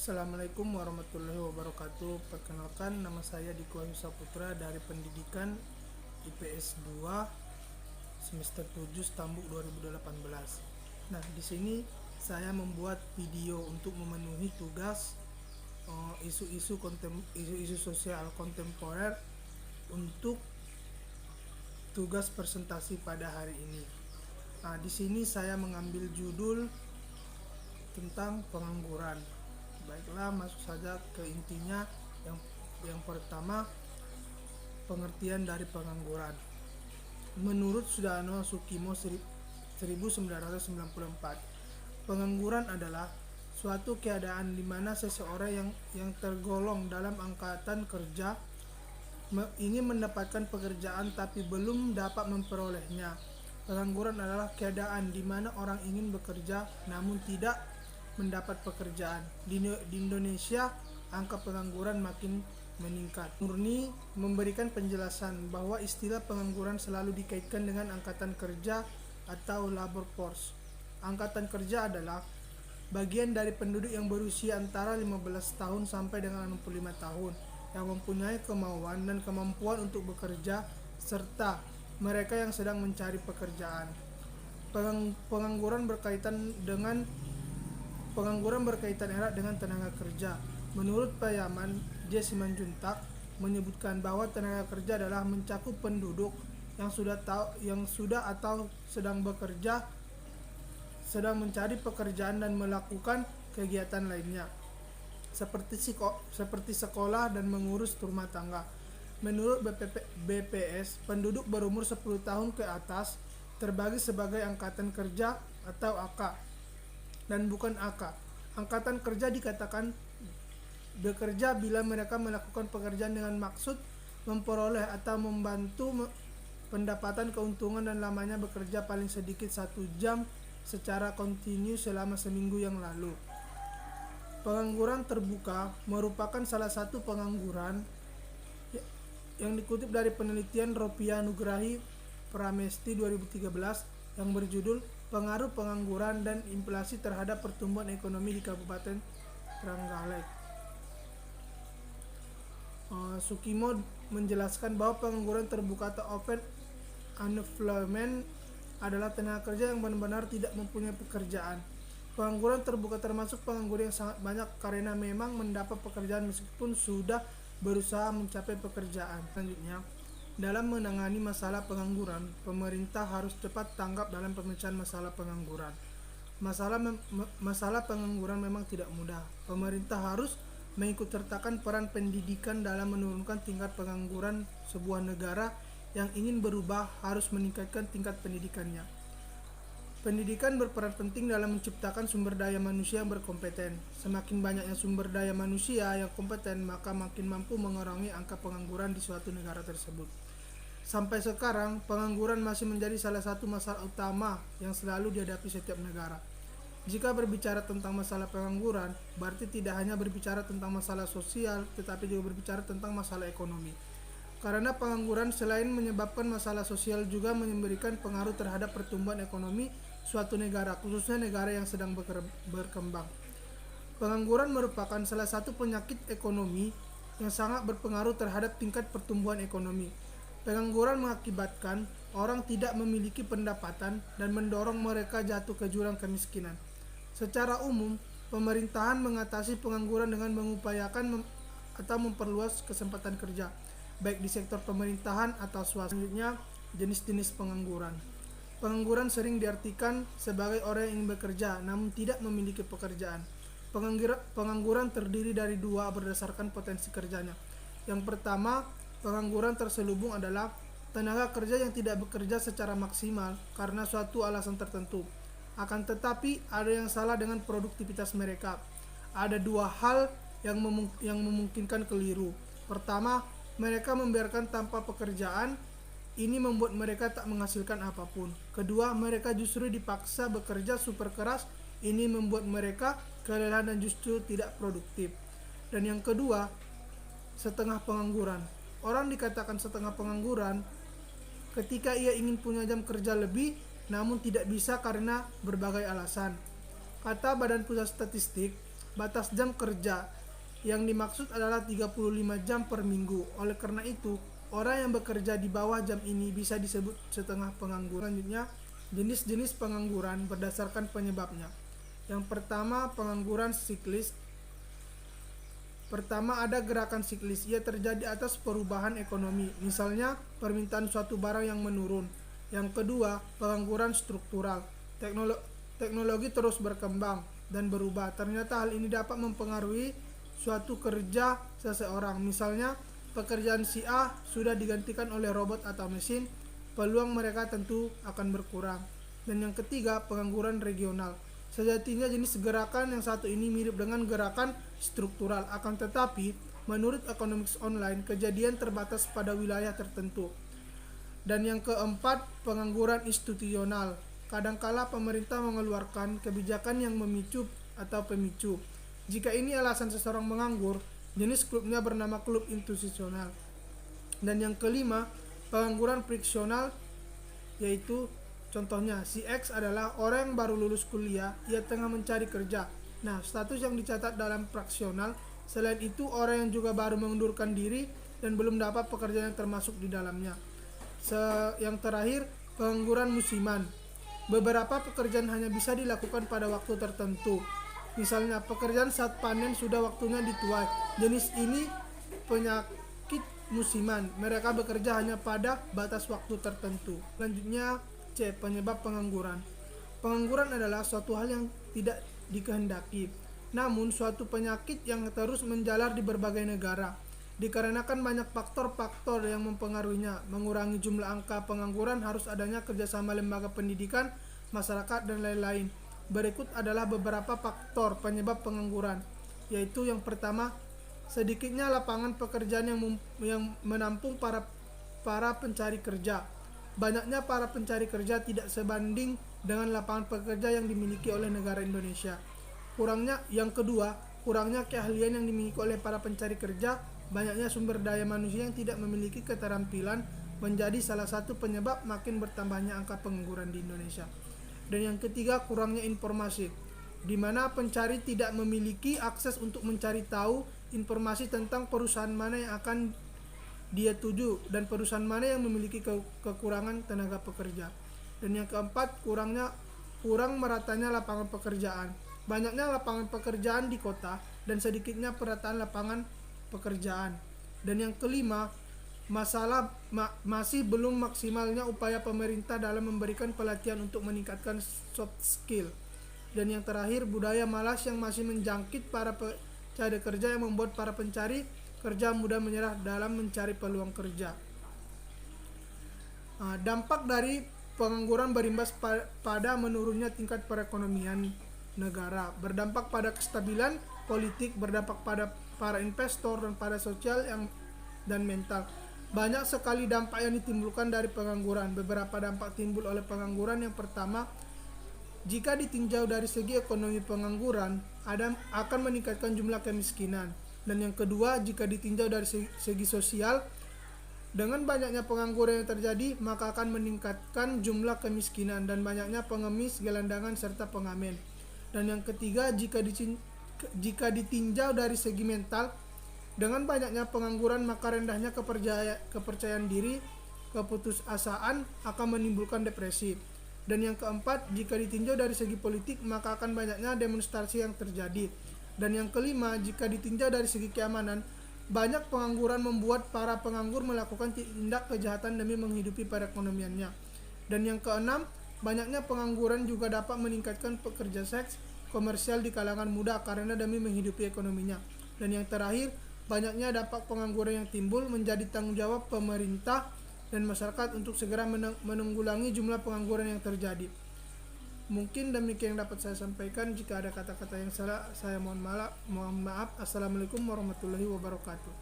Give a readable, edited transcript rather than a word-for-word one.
Assalamualaikum warahmatullahi wabarakatuh. Perkenalkan, nama saya Diko Saputra dari Pendidikan IPS 2 semester 7 Stambuk 2018. Nah, di sini saya membuat video untuk memenuhi tugas isu-isu sosial kontemporer untuk tugas presentasi pada hari ini. Nah, di sini saya mengambil judul tentang pengangguran. Baiklah, masuk saja ke intinya. Yang pertama, pengertian dari pengangguran. Menurut Sudano Sukimo 1994, pengangguran adalah suatu keadaan di mana seseorang yang tergolong dalam angkatan kerja ingin mendapatkan pekerjaan tapi belum dapat memperolehnya. Pengangguran adalah keadaan di mana orang ingin bekerja namun tidak mendapat pekerjaan. Di Indonesia, angka pengangguran makin meningkat. Murni memberikan penjelasan bahwa istilah pengangguran selalu dikaitkan dengan angkatan kerja atau labor force. Angkatan kerja adalah bagian dari penduduk yang berusia antara 15 tahun sampai dengan 65 tahun yang mempunyai kemauan dan kemampuan untuk bekerja, serta mereka yang sedang mencari pekerjaan. Pengangguran berkaitan erat dengan tenaga kerja. Menurut Payaman J. Simanjuntak menyebutkan bahwa tenaga kerja adalah mencakup penduduk yang sudah atau sedang bekerja, sedang mencari pekerjaan dan melakukan kegiatan lainnya seperti sekolah dan mengurus rumah tangga. Menurut BPS, penduduk berumur 10 tahun ke atas terbagi sebagai angkatan kerja atau AK dan bukan AK. Angkatan kerja dikatakan bekerja bila mereka melakukan pekerjaan dengan maksud memperoleh atau membantu pendapatan, keuntungan, dan lamanya bekerja paling sedikit 1 jam secara kontinu selama seminggu yang lalu. Pengangguran terbuka merupakan salah satu pengangguran yang dikutip dari penelitian Ropia Nugrahi Pramesti 2013 yang berjudul Pengaruh Pengangguran dan Inflasi Terhadap Pertumbuhan Ekonomi di Kabupaten Trenggalek. Sukimo menjelaskan bahwa pengangguran terbuka atau open unemployment adalah tenaga kerja yang benar-benar tidak mempunyai pekerjaan. Pengangguran terbuka termasuk pengangguran yang sangat banyak karena memang mendapat pekerjaan meskipun sudah berusaha mencapai pekerjaan. Selanjutnya, dalam menangani masalah pengangguran, pemerintah harus cepat tanggap dalam pemecahan masalah pengangguran. Masalah pengangguran memang tidak mudah. Pemerintah harus mengikutsertakan peran pendidikan dalam menurunkan tingkat pengangguran. Sebuah negara yang ingin berubah harus meningkatkan tingkat pendidikannya. Pendidikan berperan penting dalam menciptakan sumber daya manusia yang berkompeten. Semakin banyaknya sumber daya manusia yang kompeten, maka makin mampu mengurangi angka pengangguran di suatu negara tersebut. Sampai sekarang, pengangguran masih menjadi salah satu masalah utama yang selalu dihadapi setiap negara. Jika berbicara tentang masalah pengangguran, berarti tidak hanya berbicara tentang masalah sosial, tetapi juga berbicara tentang masalah ekonomi. Karena pengangguran selain menyebabkan masalah sosial juga memberikan pengaruh terhadap pertumbuhan ekonomi suatu negara, khususnya negara yang sedang berkembang. Pengangguran merupakan salah satu penyakit ekonomi yang sangat berpengaruh terhadap tingkat pertumbuhan ekonomi. Pengangguran mengakibatkan orang tidak memiliki pendapatan dan mendorong mereka jatuh ke jurang kemiskinan. Secara umum, pemerintahan mengatasi pengangguran dengan mengupayakan atau memperluas kesempatan kerja, baik di sektor pemerintahan atau swasta. Selanjutnya, jenis-jenis pengangguran. Pengangguran sering diartikan sebagai orang yang ingin bekerja namun tidak memiliki pekerjaan. Pengangguran terdiri dari dua berdasarkan potensi kerjanya. Yang pertama, pengangguran terselubung adalah tenaga kerja yang tidak bekerja secara maksimal karena suatu alasan tertentu. Akan tetapi, ada yang salah dengan produktivitas mereka. Ada dua hal yang memungkinkan keliru. Pertama, mereka membiarkan tanpa pekerjaan. Ini membuat mereka tak menghasilkan apapun. Kedua, mereka justru dipaksa bekerja super keras. Ini membuat mereka kelelahan dan justru tidak produktif. Dan yang kedua, setengah pengangguran. Orang dikatakan setengah pengangguran ketika ia ingin punya jam kerja lebih namun tidak bisa karena berbagai alasan. Kata Badan Pusat Statistik, batas jam kerja yang dimaksud adalah 35 jam per minggu. Oleh karena itu, orang yang bekerja di bawah jam ini bisa disebut setengah pengangguran. Selanjutnya, jenis-jenis pengangguran berdasarkan penyebabnya. Yang pertama, pengangguran siklis. Pertama, ada gerakan siklis. Ia terjadi atas perubahan ekonomi, misalnya permintaan suatu barang yang menurun. Yang kedua, pengangguran struktural. Teknologi terus berkembang dan berubah. Ternyata hal ini dapat mempengaruhi suatu kerja seseorang. Misalnya, pekerjaan si A sudah digantikan oleh robot atau mesin, peluang mereka tentu akan berkurang. Dan yang ketiga, pengangguran regional. Sejatinya jenis gerakan yang satu ini mirip dengan gerakan struktural, akan tetapi menurut Economics Online, kejadian terbatas pada wilayah tertentu. Dan yang keempat, pengangguran institusional. Kadangkala pemerintah mengeluarkan kebijakan yang memicu atau pemicu. Jika ini alasan seseorang menganggur, jenis klubnya bernama klub institusional. Dan yang kelima, pengangguran friksional, yaitu contohnya si X adalah orang yang baru lulus kuliah, ia tengah mencari kerja. Nah, status yang dicatat dalam fraksional. Selain itu, orang yang juga baru mengundurkan diri dan belum dapat pekerjaan yang termasuk di dalamnya. Yang terakhir, pengangguran musiman. Beberapa pekerjaan hanya bisa dilakukan pada waktu tertentu. Misalnya, pekerjaan saat panen sudah waktunya dituai. Jenis ini penyakit musiman. Mereka bekerja hanya pada batas waktu tertentu. Selanjutnya, C. Penyebab pengangguran. Pengangguran adalah suatu hal yang tidak dikehendaki, namun suatu penyakit yang terus menjalar di berbagai negara. Dikarenakan banyak faktor-faktor yang mempengaruhinya, mengurangi jumlah angka pengangguran harus adanya kerjasama lembaga pendidikan, masyarakat, dan lain-lain. Berikut adalah beberapa faktor penyebab pengangguran, yaitu yang pertama, sedikitnya lapangan pekerjaan yang menampung para pencari kerja. Banyaknya para pencari kerja tidak sebanding dengan lapangan pekerja yang dimiliki oleh negara Indonesia. Yang kedua, kurangnya keahlian yang dimiliki oleh para pencari kerja. Banyaknya sumber daya manusia yang tidak memiliki keterampilan menjadi salah satu penyebab makin bertambahnya angka pengangguran di Indonesia. Dan yang ketiga, kurangnya informasi, di mana pencari tidak memiliki akses untuk mencari tahu informasi tentang perusahaan mana yang akan dia tuju dan perusahaan mana yang memiliki kekurangan tenaga pekerja. Dan yang keempat, kurang meratanya lapangan pekerjaan. Banyaknya lapangan pekerjaan di kota dan sedikitnya perataan lapangan pekerjaan. Dan yang kelima, masih belum maksimalnya upaya pemerintah dalam memberikan pelatihan untuk meningkatkan soft skill. Dan yang terakhir, budaya malas yang masih menjangkit para pencari kerja yang membuat para pencari kerja mudah menyerah dalam mencari peluang kerja. Dampak dari pengangguran berimbas pada menurunnya tingkat perekonomian negara, berdampak pada kestabilan politik, berdampak pada para investor dan pada sosial dan mental. Banyak sekali dampak yang ditimbulkan dari pengangguran. Beberapa dampak timbul oleh pengangguran. Yang pertama, jika ditinjau dari segi ekonomi, pengangguran akan meningkatkan jumlah kemiskinan. Dan yang kedua, jika ditinjau dari segi sosial, dengan banyaknya pengangguran yang terjadi, maka akan meningkatkan jumlah kemiskinan dan banyaknya pengemis, gelandangan, serta pengamen. Dan yang ketiga, jika ditinjau dari segi mental, dengan banyaknya pengangguran maka rendahnya kepercayaan diri, keputusasaan akan menimbulkan depresi. Dan yang keempat, jika ditinjau dari segi politik maka akan banyaknya demonstrasi yang terjadi. Dan yang kelima, jika ditinjau dari segi keamanan, banyak pengangguran membuat para penganggur melakukan tindak kejahatan demi menghidupi perekonomiannya. Dan yang keenam, banyaknya pengangguran juga dapat meningkatkan pekerja seks komersial di kalangan muda karena demi menghidupi ekonominya. Dan yang terakhir, banyaknya dampak pengangguran yang timbul menjadi tanggung jawab pemerintah dan masyarakat untuk segera menanggulangi jumlah pengangguran yang terjadi. Mungkin demikian yang dapat saya sampaikan. Jika ada kata-kata yang salah, saya mohon maaf. Assalamualaikum warahmatullahi wabarakatuh.